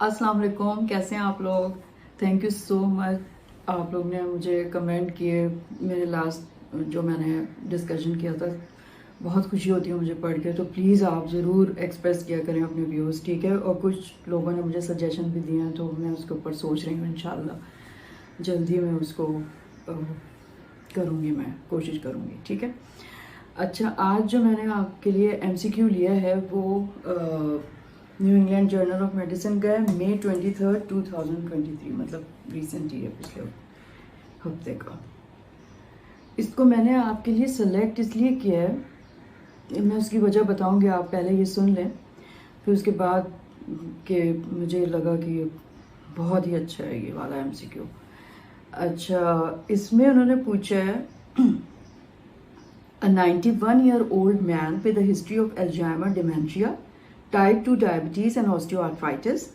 अस्सलाम वालेकुम, कैसे हैं आप लोग। Thank you so much. आप लोग ने मुझे कमेंट किए मेरे लास्ट जो मैंने डिस्कशन किया था। बहुत खुशी होती है मुझे पढ़ के, तो प्लीज़ आप ज़रूर एक्सप्रेस किया करें अपने व्यूज़, ठीक है। और कुछ लोगों ने मुझे सजेशन भी दिए हैं, तो मैं उसके ऊपर सोच रही हूँ। इंशाल्लाह जल्दी मैं उसको करूँगी, मैं कोशिश करूँगी, ठीक है। अच्छा, आज जो मैंने आपके लिए MCQ लिया है वो new England Journal of medicine का है, May 23, 2023, मतलब रिसेंट ही है, पिछले हफ्ते का। इसको मैंने आपके लिए सेलेक्ट इसलिए किया है, मैं उसकी वजह बताऊंगी, आप पहले ये सुन लें, फिर उसके बाद कि मुझे लगा कि ये बहुत ही अच्छा है ये वाला MCQ। अच्छा, इसमें उन्होंने पूछा है A 91-year-old man with a history of Alzheimer dementia, type 2 diabetes and osteoarthritis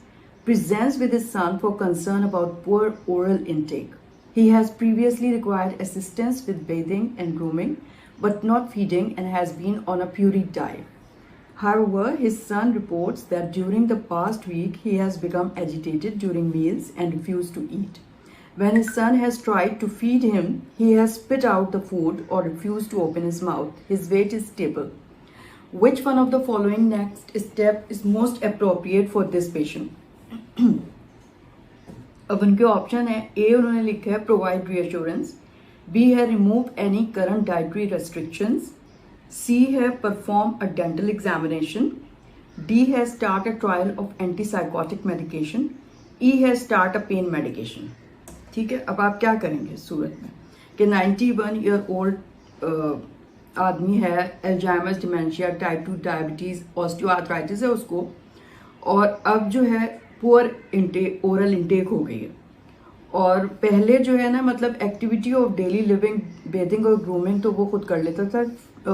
presents with his son for concern about poor oral intake. He has previously required assistance with bathing and grooming, but not feeding, and has been on a purine diet. However, his son reports that during the past week he has become agitated during meals and refused to eat. When his son has tried to feed him, he has spit out the food or refused to open his mouth. His weight is stable. Which one of the following next step is most appropriate for this patient? अब उनके option है, ए उन्होंने लिखा है provide reassurance, B है remove any current dietary restrictions, C है perform a dental examination, D है start a trial of antipsychotic medication, E है स्टार्ट अ पेन मेडिकेशन। ठीक है, अब आप क्या करेंगे इस सूरत में कि 91 ईयर ओल्ड आदमी है, Alzheimer's dementia, type 2 diabetes, osteoarthritis है उसको, और अब जो है पुअर इंटेक, ओरल इंटेक हो गई है। और पहले जो है ना, मतलब activity of daily living, bathing और ग्रूमिंग तो वो खुद कर लेता था,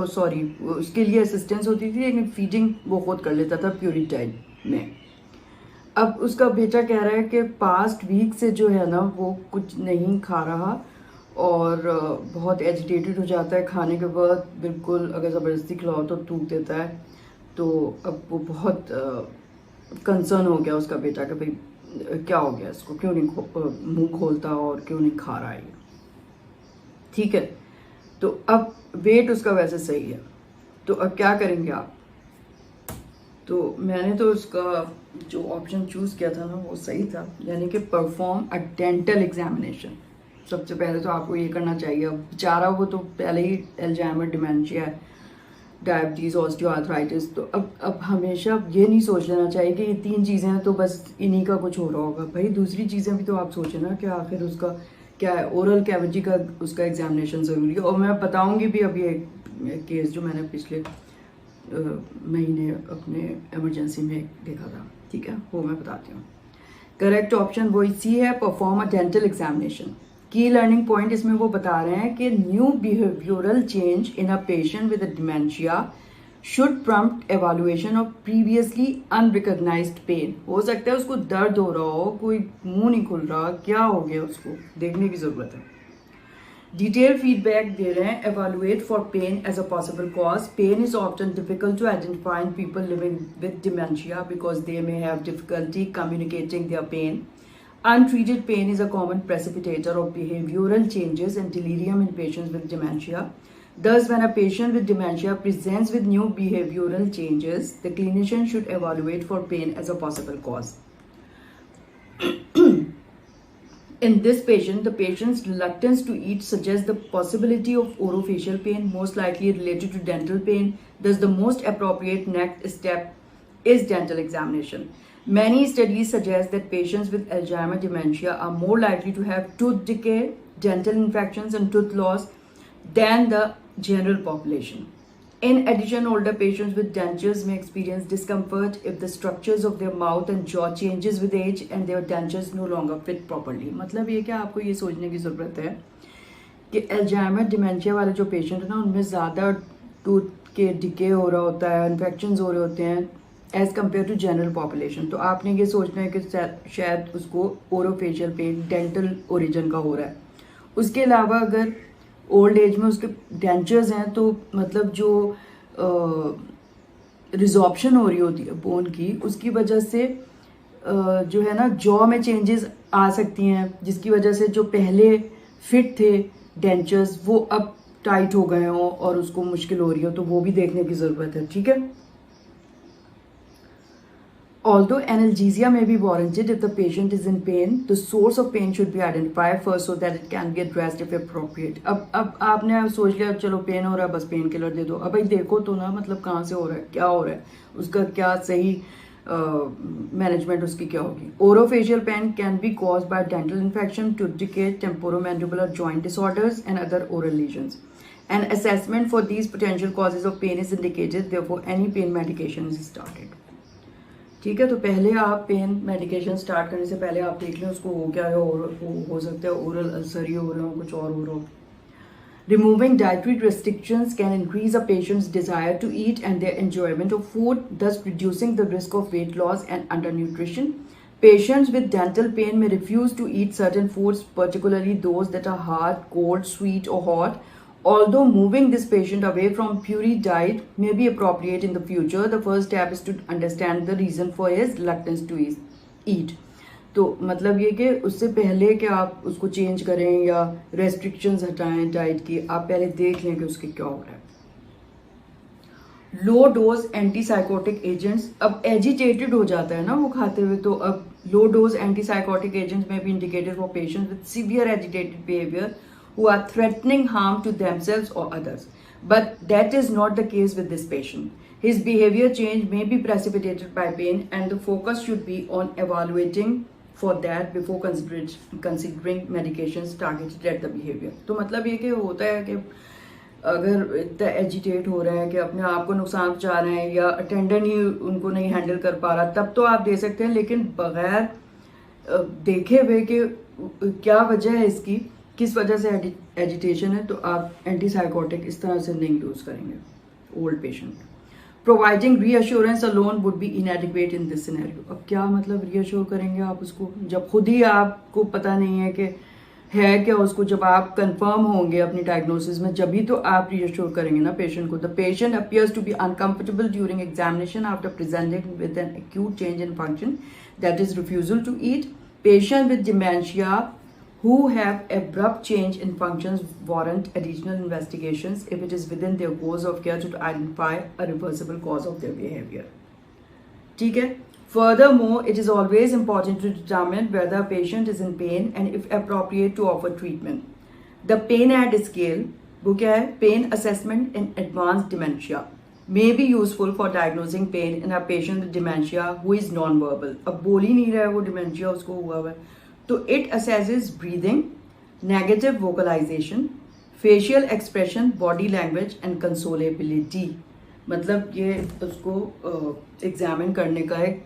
सॉरी उसके लिए असिस्टेंस होती थी, लेकिन फीडिंग वो खुद कर लेता था प्यूरिटाइड में। अब उसका बेटा कह रहा है कि पास्ट वीक से जो है ना वो कुछ नहीं खा रहा और बहुत एजिटेटेड हो जाता है खाने के बाद, बिल्कुल अगर ज़बरदस्ती खिलाओ तो थूक देता है। तो अब वो बहुत कंसर्न हो गया उसका बेटा कि भाई क्या हो गया इसको, क्यों नहीं मुंह खोलता और क्यों नहीं खा रहा है। ठीक है, तो अब वेट उसका वैसे सही है, तो अब क्या करेंगे आप। तो मैंने तो उसका जो ऑप्शन चूज किया था ना वो सही था, यानी कि परफॉर्म अ डेंटल एग्जामिनेशन। सबसे पहले तो आपको ये करना चाहिए। अब बेचारा वो तो पहले ही एल्जाइमर डिमेंशिया है, डायबिटीज, ऑस्टियोआर्थराइटिस, तो अब हमेशा ये नहीं सोच लेना चाहिए कि ये तीन चीज़ें हैं तो बस इन्हीं का कुछ हो रहा होगा। भाई दूसरी चीज़ें भी तो आप सोचें ना कि आखिर उसका क्या है। ओरल कैविटी का उसका एग्जामिनेशन ज़रूरी है। और मैं बताऊँगी भी अभी एक केस जो मैंने पिछले महीने अपने इमरजेंसी में देखा था, ठीक है, वो मैं बताती हूँ। करेक्ट ऑप्शन वही सी है, परफॉर्म अ डेंटल एग्जामिनेशन। की लर्निंग पॉइंट इसमें वो बता रहे हैं कि new behavioural change in a patient with dementia should prompt evaluation of previously unrecognised pain. हो सकता है उसको दर्द हो रहा हो, कोई मुंह नहीं खुल रहा, क्या हो गया उसको देखने की जरूरत है। डिटेल फीडबैक दे रहे हैं, evaluate for pain as a possible cause. Pain is often difficult to identify in people living with dementia because they may have difficulty communicating their pain. Untreated pain is a common precipitator of behavioral changes and delirium in patients with dementia. Thus, when a patient with dementia presents with new behavioral changes, the clinician should evaluate for pain as a possible cause. In this patient, the patient's reluctance to eat suggests the possibility of orofacial pain, most likely related to dental pain. Thus, the most appropriate next step is dental examination. Many studies suggest that patients with Alzheimer dementia are more likely to have tooth decay, dental infections, and tooth loss than the general population. In addition, older patients with dentures may experience discomfort if the structures of their mouth and jaw changes with age and their dentures no longer fit properly. मतलब ये क्या, आपको ये सोचने की ज़रूरत है कि एल्जाइमर डिमेंशिया वाले जो पेशेंट है ना, उनमें ज़्यादा टूथ के डिके हो रहा होता है, इन्फेक्शंस हो रहे होते हैं as compare to general population. तो आपने ये सोचना है कि शायद उसको ओरोफेशियल पेन डेंटल ओरिजिन का हो रहा है। उसके अलावा अगर ओल्ड एज में उसके डेंचर्स हैं तो मतलब जो रिजॉर्प्शन हो रही होती है बोन की, उसकी वजह से जो है ना जॉ में चेंजेस आ सकती हैं, जिसकी वजह से जो पहले फिट थे डेंचर्स वो अब टाइट हो गए हों और उसको मुश्किल हो रही हो, तो वो भी देखने की ज़रूरत है। ठीक है। Although analgesia may be warranted if the patient is in pain, the source of pain should be identified first so that it can be addressed if appropriate. अब आपने सोच लिया चलो पेन हो रहा है बस पेन किलर दे दो, अब भाई देखो तो ना मतलब कहाँ से हो रहा है, क्या हो रहा है, उसका क्या सही मैनेजमेंट उसकी क्या होगी। Orofacial pain can be caused by dental infection, toothache, temporomandibular joint disorders and other oral lesions. An assessment for these potential causes of pain is indicated, therefore any pain medication is started. ठीक है, तो पहले आप pen medication start करने से पहले आप देख लें उसको हो क्या है, और हो सकता है ओरल अल्सर ही हो रहा हो, कुछ और हो रहा हो. Removing dietary restrictions can increase a patient's desire to eat and their enjoyment of food, thus reducing the risk of weight loss and undernutrition. Patients with dental pain may refuse to eat certain foods, particularly those that are hard, cold, sweet, or hot. Although moving this patient away from puri diet may be appropriate in the future, the first step is to understand the reason for his reluctance to eat. तो मतलब ये कि उससे पहले कि आप उसको change करें या रेस्ट्रिक्शंस हटाएं डाइट की, आप पहले देख लें कि उसके क्या हो रहा है. लो डोज एंटीसाइकोटिक एजेंट्स, अब एजिटेटेड हो जाता है ना वो खाते हुए, तो अब लो डोज एंटीसाइकोटिक एजेंट्स में भी indicated for patients with severe agitated behaviour who are threatening harm to themselves or others. But that is not the case with this patient. His behavior change may be precipitated by pain and the focus should be on evaluating for that before considering medications targeted at the behavior. तो मतलब ये कि होता है कि अगर इतना agitate हो रहे हैं कि अपने आप को नुकसान पहुंचा रहे हैं या अटेंडेंट ही उनको नहीं हैंडल कर पा रहा, तब तो आप दे सकते हैं, लेकिन बगैर देखे हुए कि क्या वजह है इसकी, किस वजह से एजिटेशन है, तो आप एंटीसाइकोटिक इस तरह से नहीं यूज करेंगे old patient. Providing reassurance alone would be इनएडिक्वेट in this scenario. अब क्या मतलब रीअश्योर करेंगे आप उसको जब खुद ही आपको पता नहीं है कि है क्या उसको. जब आप कंफर्म होंगे अपनी डायग्नोसिस में, जब भी तो आप रीअश्योर करेंगे ना पेशेंट को. The patient appears to be uncomfortable during examination after presenting with an acute change in function, that is refusal to eat. Patient with dementia who have abrupt change in functions warrant additional investigations if it is within their course of care to identify a reversible cause of their behavior. ठीक है. Furthermore, it is always important to determine whether a patient is in pain and if appropriate to offer treatment. The pain ad scale, वो क्या है, pain assessment in advanced dementia, may be useful for diagnosing pain in a patient with dementia who is non-verbal. अब बोल ही नहीं रहा है वो, dementia उसको हुआ हुआ है. तो it assesses breathing, negative vocalisation, facial expression, body language and consolability. मतलब ये उसको एग्जामिन करने का एक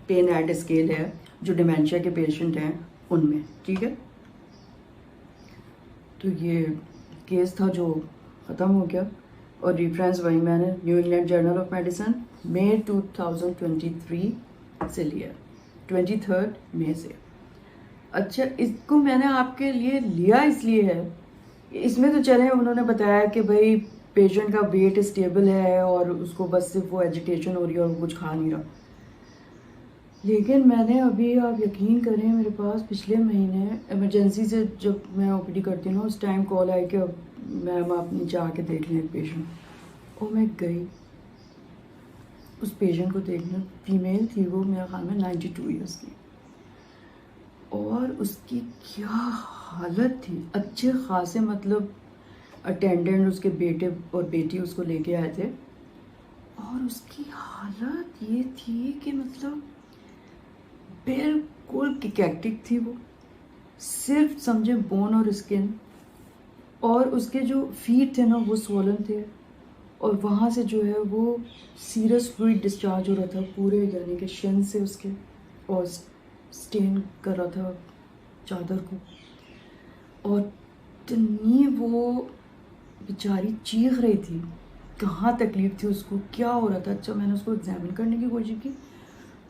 पेन एड स्केल है जो डिमेंशिया के पेशेंट हैं उनमें. ठीक है. तो ये केस था जो ख़त्म हो गया और रेफरेंस वही मैंने New England Journal of Medicine May 2023 से लिया, 23 मई से. अच्छा, इसको मैंने आपके लिए लिया इसलिए है, इसमें तो चले उन्होंने बताया कि भाई पेशेंट का वेट स्टेबल है और उसको बस सिर्फ वो एजिटेशन हो रही है और वो कुछ खा नहीं रहा. लेकिन मैंने अभी, आप यकीन करें, मेरे पास पिछले महीने इमरजेंसी से जब मैं ओपीडी करती हूँ ना, उस टाइम कॉल आई कि मैम आप नीचे आके देख लें पेशेंट. और मैं गई उस पेशेंट को देखने. फीमेल थी वो, मेरे ख्याल में 92 ईयर्स की, और उसकी क्या हालत थी. अच्छे खासे मतलब अटेंडेंट उसके बेटे और बेटी उसको लेके आए थे, और उसकी हालत ये थी कि मतलब बिल्कुल किकैक्टिक थी वो, सिर्फ समझे बोन और स्किन, और उसके जो फीट थे ना वो स्वोलन थे, और वहाँ से जो है वो सीरियस फ्लूइड डिस्चार्ज हो रहा था पूरे, यानी कि शिन से उसके, और स्टेन कर रहा था चादर को. और इतनी वो बेचारी चीख रही थी, कहाँ तकलीफ थी उसको, क्या हो रहा था. अच्छा, मैंने उसको एग्जामिन करने की कोशिश की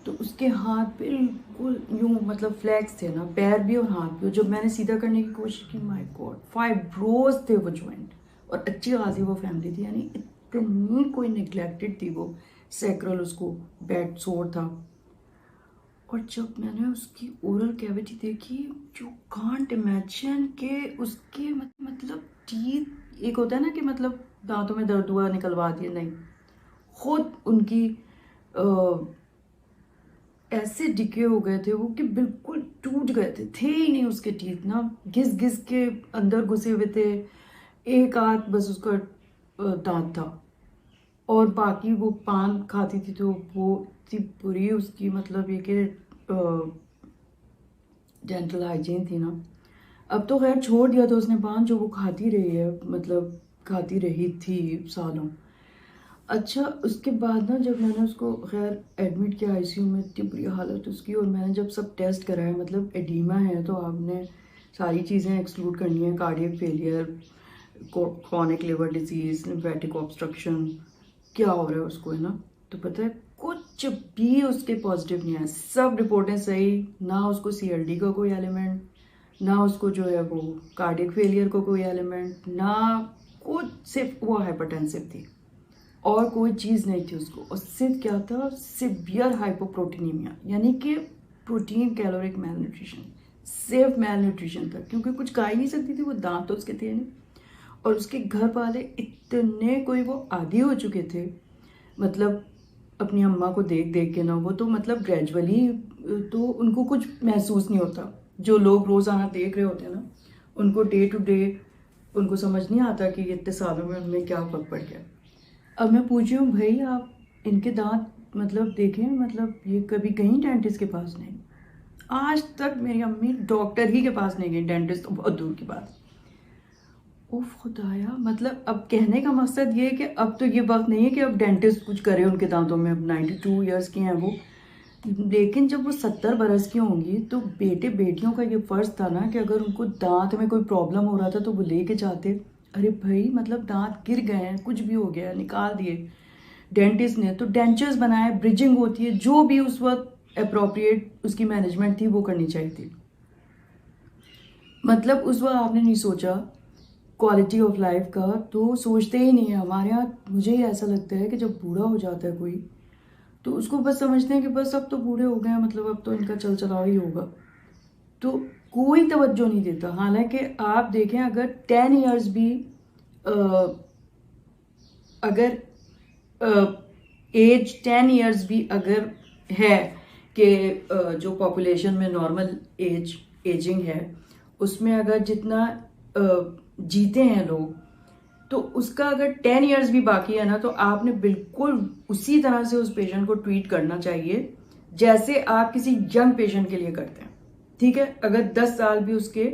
तो उसके हाथ बिल्कुल यूँ मतलब फ्लैक्स थे ना, पैर भी और हाथ भी. जब मैंने सीधा करने की कोशिश की, माय गॉड, फाइब्रोज थे वो जॉइंट, और अच्छी खासी वो फैमिली थी, यानी इतनी कोई निगलेक्टेड थी वो. सैक्रल उसको बैड सोर था, और जब मैंने उसकी ओरल कैविटी देखी, यू कांट इमेजिन के उसके मतलब टीथ, एक होता है ना कि मतलब दांतों में दर्द हुआ निकलवा दिए, नहीं, खुद उनकी ऐसे डिके हो गए थे वो कि बिल्कुल टूट गए थे ही नहीं उसके टीथ ना, घिस घिस के अंदर घुसे हुए थे। एक आध बस उसका दांत था, और बाकी वो पान खाती थी तो वो इतनी बुरी उसकी मतलब ये कि डेंटल हाइजीन थी ना। अब तो खैर छोड़ दिया था उसने पान, जो वो खाती रही है, मतलब खाती रही थी सालों। अच्छा, उसके बाद ना जब मैंने उसको खैर एडमिट किया आईसीयू में, इतनी बुरी हालत उसकी, और मैंने जब सब टेस्ट कराया, मतलब एडीमा है तो आपने सारी चीज़ें एक्सक्लूड करनी है, cardiac failure, chronic liver disease, lymphatic obstruction, क्या हो रहा है उसको, है ना। तो पता है कुछ भी उसके पॉजिटिव नहीं है, सब रिपोर्टें सही, ना उसको सीएलडी का कोई एलिमेंट, ना उसको जो है वो कार्डियक फेलियर का कोई एलिमेंट, ना कुछ, सिर्फ वो हाइपरटेंसिव थी और कोई चीज़ नहीं थी उसको। और सिर्फ क्या था, सिवियर हाइपोप्रोटीनीमिया, यानी कि प्रोटीन कैलोरिक मेल न्यूट्रिशन, सिर्फ मेल न्यूट्रिशन था, क्योंकि कुछ खा ही नहीं सकती थी, वो दांत तो उसके थे नहीं। और उसके घर वाले इतने कोई वो आदी हो चुके थे, मतलब अपनी अम्मा को देख देख के ना, वो तो मतलब ग्रेजुअली तो उनको कुछ महसूस नहीं होता, जो लोग रोज़ाना देख रहे होते हैं ना, उनको डे टू डे उनको समझ नहीं आता कि इतने सालों में उनमें क्या फर्क पड़ गया। अब मैं पूछ रही हूँ, भाई आप इनके दांत मतलब देखें, मतलब ये कभी गई डेंटिस्ट के पास? नहीं, आज तक मेरी अम्मी डॉक्टर ही के पास नहीं गई, डेंटिस्ट तो बहुत दूर की बात। उफ खुदाया, मतलब अब कहने का मकसद ये है कि अब तो ये वक्त नहीं है कि अब डेंटिस्ट कुछ करे उनके दांतों में। अब 92 ईयर्स की हैं वो, लेकिन जब वो 70 बरस की होंगी तो बेटे बेटियों का ये फ़र्ज़ था ना कि अगर उनको दांत में कोई प्रॉब्लम हो रहा था तो वो लेके जाते। अरे भाई, मतलब दांत गिर गए हैं, कुछ भी हो गया है, निकाल दिए डेंटिस्ट ने, तो डेंचर्स बनाए, ब्रिजिंग होती है, जो भी उस वक्त अप्रोप्रिएट उसकी मैनेजमेंट थी वो करनी चाहिए थी। मतलब उस वक्त आपने नहीं सोचा क्वालिटी ऑफ लाइफ का, तो सोचते ही नहीं है हमारे यहाँ। मुझे ही ऐसा लगता है कि जब बूढ़ा हो जाता है कोई, तो उसको बस समझते हैं कि बस अब तो बूढ़े हो गए हैं, मतलब अब तो इनका चल चलाव ही होगा, तो कोई तवज्जो नहीं देता। हालांकि आप देखें, अगर 10 ईयर्स भी अगर एज 10 ईयर्स भी अगर है कि जो पॉपुलेशन में नॉर्मल एजिंग है, उसमें अगर जितना जीते हैं लोग, तो उसका अगर 10 ईयर्स भी बाकी है ना, तो आपने बिल्कुल उसी तरह से उस पेशेंट को ट्रीट करना चाहिए जैसे आप किसी यंग पेशेंट के लिए करते हैं। ठीक है, अगर 10 साल भी उसके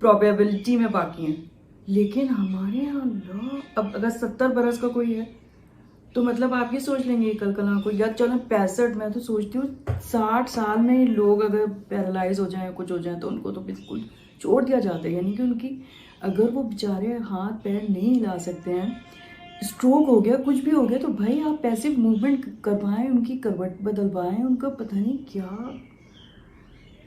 प्रोबेबिलिटी में बाकी हैं, लेकिन हमारे यहाँ अब अगर 70 बरस का कोई है तो मतलब आप ये सोच लेंगे कल कल को, या चलो 65, मैं तो सोचती हूँ 60 साल में ही लोग अगर पैरालाइज हो जाए, कुछ हो जाए, तो उनको तो बिल्कुल छोड़ दिया जाता है। यानी कि उनकी, अगर वो बेचारे हाथ पैर नहीं हिला सकते हैं, स्ट्रोक हो गया, कुछ भी हो गया, तो भाई आप पैसिव मूवमेंट करवाएं, उनकी करवट बदलवाएं, उनका पता नहीं क्या,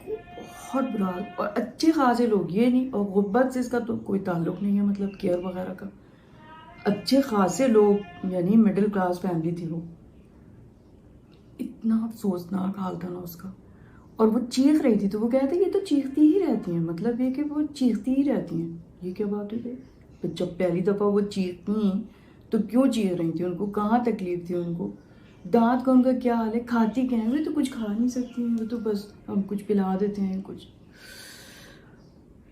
बहुत बुरा हाल। और अच्छे खासे लोग, ये नहीं, और गुर्बत से इसका तो कोई ताल्लुक नहीं है, मतलब केयर वगैरह का, अच्छे खासे लोग, यानी मिडिल क्लास फैमिली थी वो। इतना अफसोसनाक हाल था ना उसका। और वो चीख रही थी, तो वो कहते ये तो चीखती ही रहती हैं, मतलब ये कि वो चीखती ही रहती हैं, ये क्या बात है? तो जब पहली दफ़ा वो चीखती तो क्यों चीख रही थी, उनको कहाँ तकलीफ थी, उनको दांत का उनका क्या हाल है, खाती क्या है? वे तो कुछ खा नहीं सकती हैं, वो तो बस हम कुछ पिला देते हैं कुछ।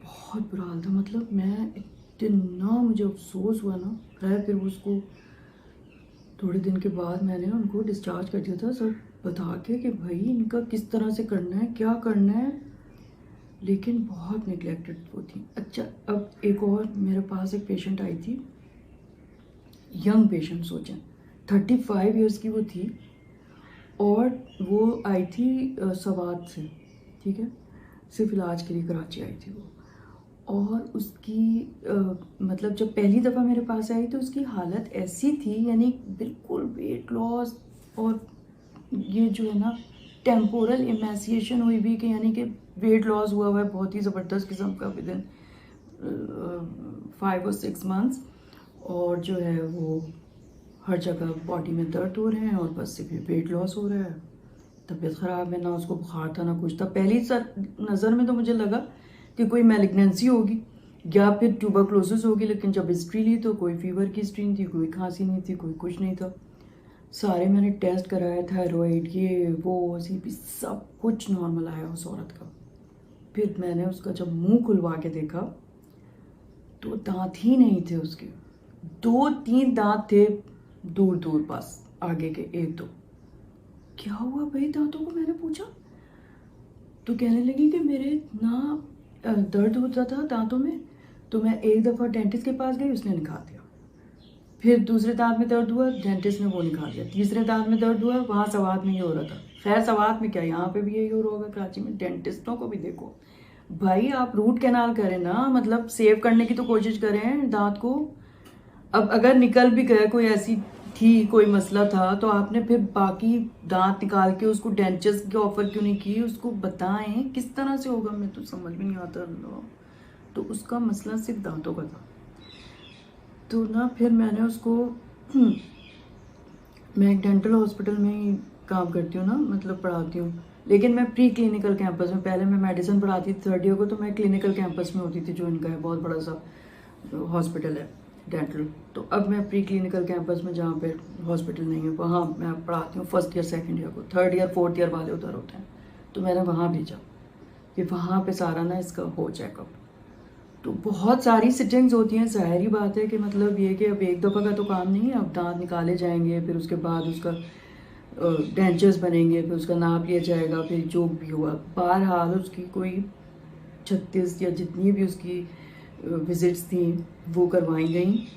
बहुत बुरा हाल था, मतलब मैं इतना, मुझे अफसोस हुआ ना। खैर फिर उसको थोड़े दिन के बाद मैंने उनको डिस्चार्ज कर दिया था, सब बता के कि भाई इनका किस तरह से करना है, क्या करना है, लेकिन बहुत निगलेक्टेड वो थी। अच्छा, अब एक और मेरे पास एक पेशेंट आई थी, यंग पेशेंट, सोचें 35 ईयर्स की वो थी, और वो आई थी सवात से, ठीक है, सिर्फ इलाज के लिए कराची आई थी वो। और उसकी मतलब जब पहली दफ़ा मेरे पास आई तो उसकी हालत ऐसी थी, यानी बिल्कुल वेट लॉस, और ये जो है ना टेम्पोरल इमेसिएशन हुई भी, कि यानी कि वेट लॉस हुआ हुआ है बहुत ही ज़बरदस्त किस्म का, विद इन 5 और 6 मंथ्स, और जो है वो हर जगह बॉडी में दर्द हो रहे हैं, और बस सिर्फ वेट लॉस हो रहा है। तबीयत ख़राब है, ना उसको बुखार था ना कुछ था। पहली नज़र में तो मुझे लगा कि कोई मैलिग्नेंसी होगी या फिर ट्यूबरक्लोसिस होगी, लेकिन जब हिस्ट्री ली तो कोई फीवर की हिस्ट्री नहीं थी, कोई खांसी नहीं थी, कोई कुछ नहीं था। सारे मैंने टेस्ट कराए, थायराइड ये वो सीपी सब कुछ नॉर्मल आया उस औरत का। फिर मैंने उसका जब मुंह खुलवा के देखा तो दांत ही नहीं थे उसके, 2-3 दांत थे दूर दूर पास, आगे के 1-2। क्या हुआ भाई दांतों को, मैंने पूछा तो कहने लगी कि मेरे ना दर्द होता था दांतों में, तो मैं एक दफ़ा डेंटिस्ट के पास गई, उसने निकाल दिया। फिर दूसरे दांत में दर्द हुआ, डेंटिस्ट ने वो निकाल दिया। तीसरे दांत में दर्द हुआ, वहाँ सवात में ये हो रहा था। खैर सवात में क्या, यहाँ पे भी यही हो रहा होगा कराची में। डेंटिस्टों को भी देखो भाई, आप रूट कैनाल करें ना, मतलब सेव करने की तो कोशिश करें दांत को। अब अगर निकल भी गए, कोई ऐसी थी कोई मसला था, तो आपने फिर बाकी दांत निकाल के उसको डेंचर्स की ऑफर क्यों नहीं की, उसको बताएं किस तरह से होगा, मैं तो समझ में नहीं आता। तो उसका मसला सिर्फ दांतों का था। तो ना फिर मैंने उसको मैं एक डेंटल हॉस्पिटल में ही काम करती हूँ ना, मतलब पढ़ाती हूँ, लेकिन मैं प्री क्लिनिकल कैंपस में। पहले मैं मेडिसिन पढ़ाती थी 3rd ईयर को, तो मैं क्लिनिकल कैंपस में होती थी, जो इनका है बहुत बड़ा सा हॉस्पिटल है डेंटल। तो अब मैं प्री क्लिनिकल कैंपस में, जहाँ पे हॉस्पिटल नहीं है, वहाँ मैं पढ़ाती हूँ 1st ईयर 2nd ईयर को। 3rd ईयर 4th ईयर वाले उधर होते हैं, तो मैंने वहाँ भेजा कि वहाँ पे सारा ना इसका हो चेकअप। तो बहुत सारी सिटिंग्स होती हैं, ज़ाहिर बात है कि मतलब ये कि अब एक दफ़ा का तो काम नहीं है, अब दांत निकाले जाएंगे, फिर उसके बाद उसका डेंचर्स बनेंगे, फिर उसका नाप लिया जाएगा, फिर जो भी हुआ। बहरहाल उसकी कोई 36 या जितनी भी उसकी विजिट्स थी वो करवाई गई,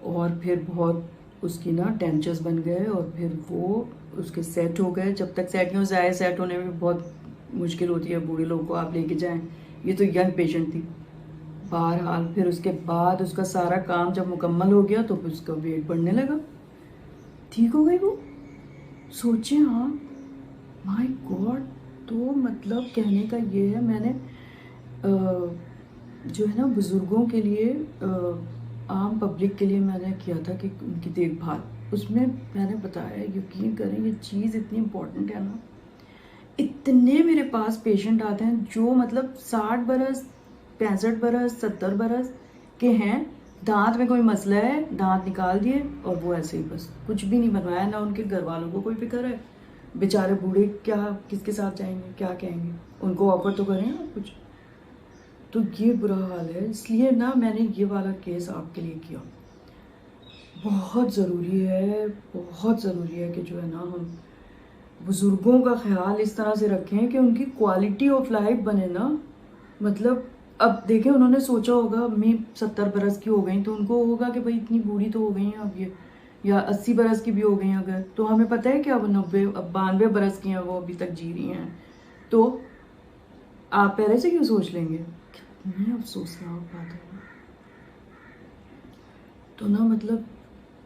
और फिर बहुत उसकी ना डेंचर्स बन गए, और फिर वो उसके सेट हो गए। जब तक सेट नहीं हो जाए, सेट होने में बहुत मुश्किल होती है, बूढ़े लोग को आप लेके जाएं, ये तो यंग पेशेंट थी। बहरहाल फिर उसके बाद उसका सारा काम जब मुकम्मल हो गया, तो फिर उसका वेट बढ़ने लगा, ठीक हो गई वो। सोचे हाँ, माय गॉड। तो मतलब कहने का ये है, मैंने जो है ना बुज़ुर्गों के लिए, आम पब्लिक के लिए मैंने किया था कि उनकी देखभाल, उसमें मैंने बताया, यकीन करें ये चीज़ इतनी इम्पोर्टेंट है ना। इतने मेरे पास पेशेंट आते हैं जो मतलब 60 बरस, 65 बरस, 70 बरस के हैं, दांत में कोई मसला है, दांत निकाल दिए और वो ऐसे ही बस कुछ भी नहीं बनवाया, ना उनके घर वालों को कोई फिक्र है। बेचारे बूढ़े क्या किसके साथ जाएंगे, क्या कहेंगे, उनको ऑफर तो करें ना कुछ। तो ये बुरा हाल है, इसलिए ना मैंने ये वाला केस आपके लिए किया। बहुत ज़रूरी है, बहुत ज़रूरी है कि जो है ना हम बुज़ुर्गों का ख्याल इस तरह से रखें कि उनकी क्वालिटी ऑफ लाइफ बने ना। मतलब अब देखें, उन्होंने सोचा होगा अम्मी 70 बरस की हो गई, तो उनको होगा कि भाई इतनी बूढ़ी तो हो गई हैं अब ये, या 80 बरस की भी हो गई अगर, तो हमें पता है कि अब 90 अब 92 बरस की हैं, वो अभी तक जी रही हैं। तो आप पहले से क्यों सोच लेंगे, कितनी अफसोसनाक बात है। तो ना मतलब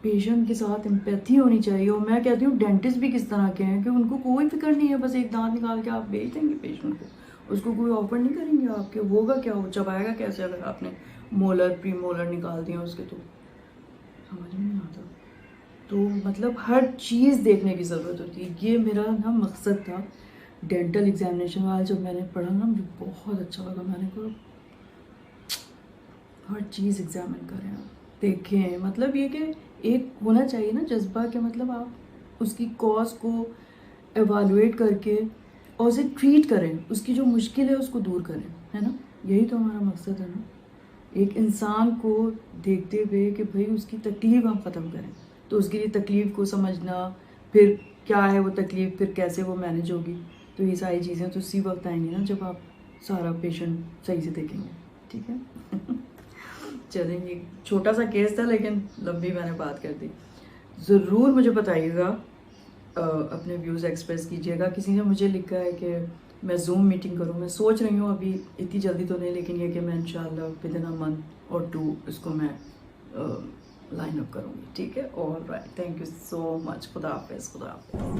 पेशेंट के साथ एम्पैथी होनी चाहिए। और मैं कहती हूँ डेंटिस्ट भी किस तरह के हैं कि उनको कोई फिक्र नहीं है, बस एक दांत निकाल के आप बेच देंगे पेशेंट को, उसको कोई ऑफर नहीं करेंगे आपके। होगा क्या, वो चबाएगा कैसे अगर आपने मोलर प्री मोलर निकाल दिया उसके, तो समझ में नहीं आता। तो मतलब हर चीज़ देखने की ज़रूरत होती है। ये मेरा ना मकसद था डेंटल एग्जामिनेशन वाला, जब मैंने पढ़ा ना मुझे बहुत अच्छा लगा। मैंने कहा हर चीज़ एग्जामिन करें, आप देखें, मतलब ये कि एक होना चाहिए ना जज्बा, कि मतलब आप उसकी कॉज को एवालुएट करके और उसे ट्रीट करें, उसकी जो मुश्किल है उसको दूर करें, है ना। यही तो हमारा मकसद है ना, एक इंसान को देखते हुए कि भाई उसकी तकलीफ़ हम ख़त्म करें। तो उसके लिए तकलीफ़ को समझना, फिर क्या है वो तकलीफ़, फिर कैसे वो मैनेज होगी, तो ये सारी चीज़ें तो उसी वक्त आएंगी ना जब आप सारा पेशेंट सही से देखेंगे, ठीक है। चलेंगे, छोटा सा केस था लेकिन लंबी मैंने बात कर दी। ज़रूर मुझे बताइएगा, अपने व्यूज़ एक्सप्रेस कीजिएगा। किसी ने मुझे लिखा है कि मैं जूम मीटिंग करूँ, मैं सोच रही हूँ, अभी इतनी जल्दी तो नहीं, लेकिन ये कि मैं इंशाल्लाह विदिन अ मंथ और 2 इसको मैं लाइन अप करूँगी, ठीक है। All right, thank you so much. खुदा हाफिज़, खुदा हाफिज़।